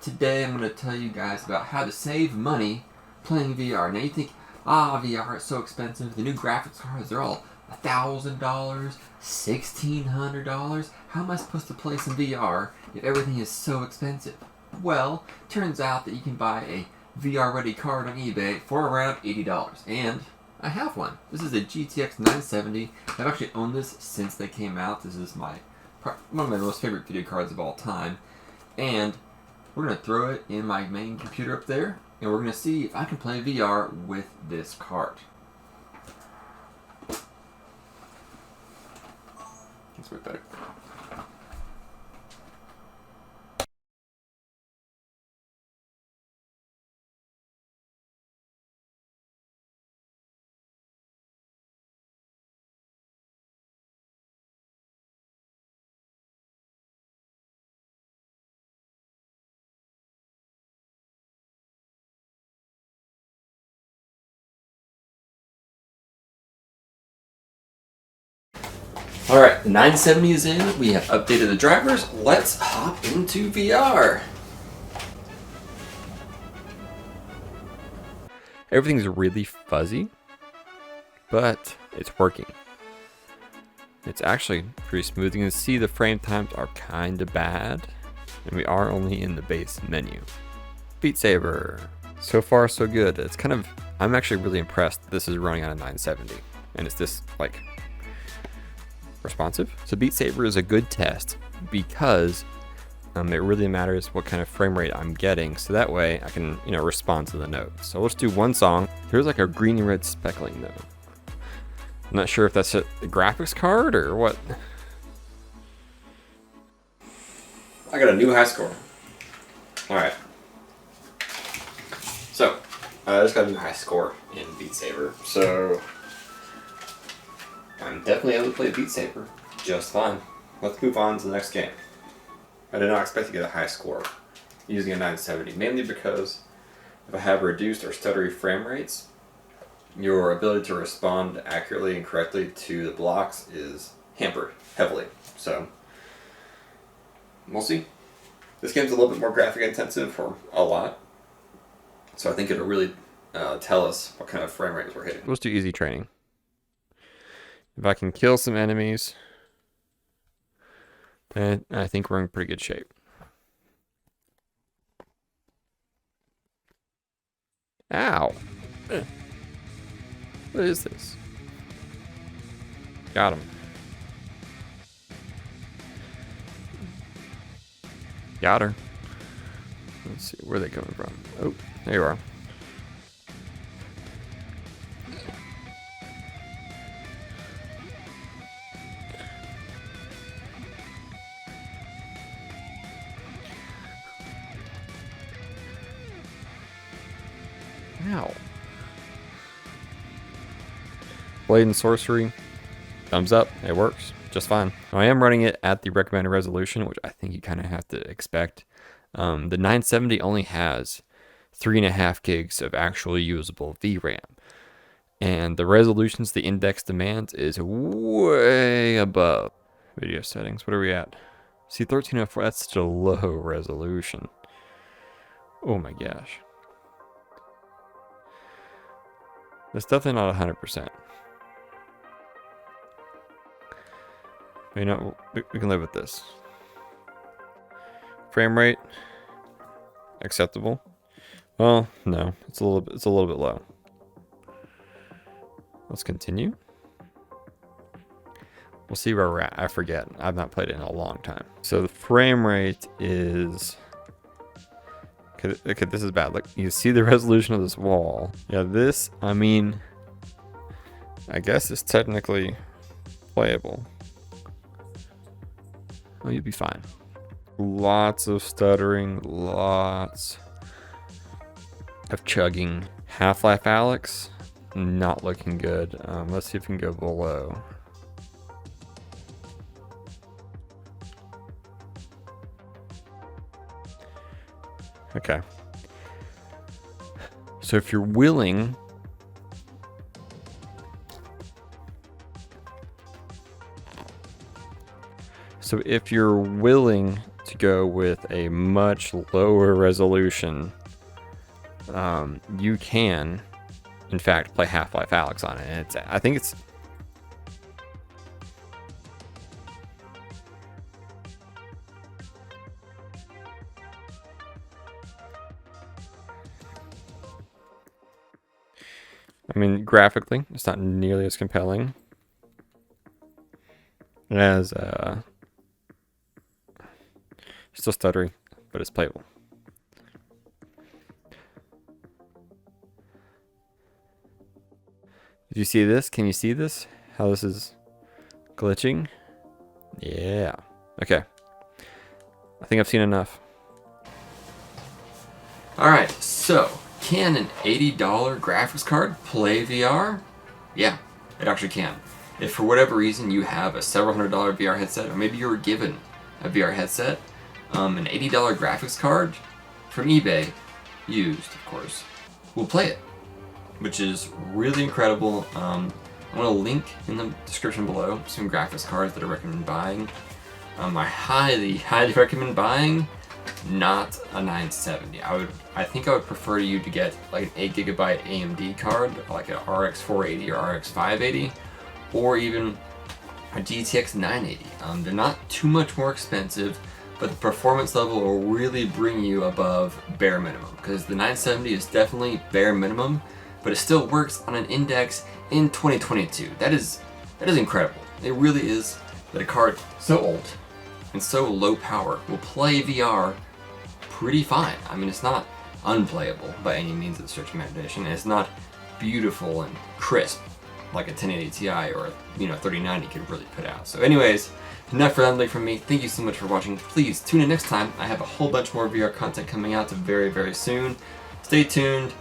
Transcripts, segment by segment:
Today I'm going to tell you guys about how to save money playing VR. Now you think, VR is so expensive. The new graphics cards, they're all $1,000, $1,600. How am I supposed to play some VR if everything is so expensive? Well, turns out that you can buy a VR ready card on eBay for around $80. And I have one. This is a GTX 970. I've actually owned this since they came out. This is one of my most favorite video cards of all time. And we're going to throw it in my main computer up there, and we're going to see if I can play VR with this card. Let's put that. Alright, the 970 is in. We have updated the drivers. Let's hop into VR. Everything's really fuzzy, but it's working. It's actually pretty smooth. You can see the frame times are kind of bad, and we are only in the base menu. Beat Saber. So far, so good. It's kind of, I'm actually really impressed that this is running on a 970, and it's this, like, responsive. So Beat Saber is a good test because it really matters what kind of frame rate I'm getting, so that way I can, respond to the notes. So let's do one song. There's like a green and red speckling though. I'm not sure if that's a graphics card or what. I got a new high score. Alright. So, I just got a new high score in Beat Saber. So, I'm definitely able to play Beat Saber just fine. Let's move on to the next game. I did not expect to get a high score using a 970, mainly because if I have reduced or stuttery frame rates, your ability to respond accurately and correctly to the blocks is hampered heavily. So, we'll see. This game's a little bit more graphic intensive, or a lot. So I think it'll really tell us what kind of frame rates we're hitting. Let's do easy training. If I can kill some enemies, then I think we're in pretty good shape. Ow! What is this? Got him. Got her. Let's see, where are they coming from? Oh, there you are. Ow. Blade and Sorcery. Thumbs up. It works just fine. I am running it at the recommended resolution, which I think you kind of have to expect. The 970 only has 3.5 gigs of actually usable VRAM. And the resolutions the index demands is way above. Video settings. What are we at? See, 1304. That's such a low resolution. Oh my gosh. It's definitely not 100%. We can live with this. Frame rate acceptable. Well, no, it's a little bit low. Let's continue. We'll see where we're at. I forget. I've not played it in a long time. So the frame rate is. Okay, this is bad. Look, you see the resolution of this wall. Yeah, this, I mean, I guess it's technically playable. Oh, you'd be fine. Lots of stuttering, lots of chugging. Half-Life Alyx, not looking good. Let's see if we can go below. Okay. So if you're willing, to to go with a much lower resolution, you can, in fact, play Half-Life Alyx on it. And I think it's. I mean, graphically, it's not nearly as compelling as still stuttery, but it's playable. Did you see this? Can you see this? How this is glitching? Yeah. Okay. I think I've seen enough. Alright, so can an $80 graphics card play VR? Yeah, it actually can. If for whatever reason you have a several $100 VR headset, or maybe you were given a VR headset, an $80 graphics card from eBay, used of course, will play it, which is really incredible. I'm going to link in the description below some graphics cards that I recommend buying. I highly recommend buying not a 970. I think I would prefer you to get like an 8GB AMD card, like an RX 480 or RX 580, or even a GTX 980. They're not too much more expensive, but the performance level will really bring you above bare minimum, because the 970 is definitely bare minimum, but it still works on an index in 2022. That is incredible. It really is, that a card so old and so low power will play VR pretty fine. I mean, it's not unplayable by any means of the stretch of imagination. It's not beautiful and crisp like a 1080 Ti or 3090 could really put out. So anyways, enough rambling from me. Thank you so much for watching. Please tune in next time. I have a whole bunch more VR content coming out very, very soon. Stay tuned.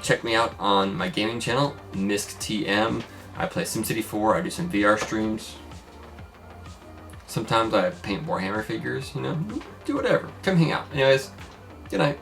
Check me out on my gaming channel, MiskTM. I play SimCity 4. I do some VR streams. Sometimes I paint Warhammer figures, do whatever. Come hang out. Anyways, good night.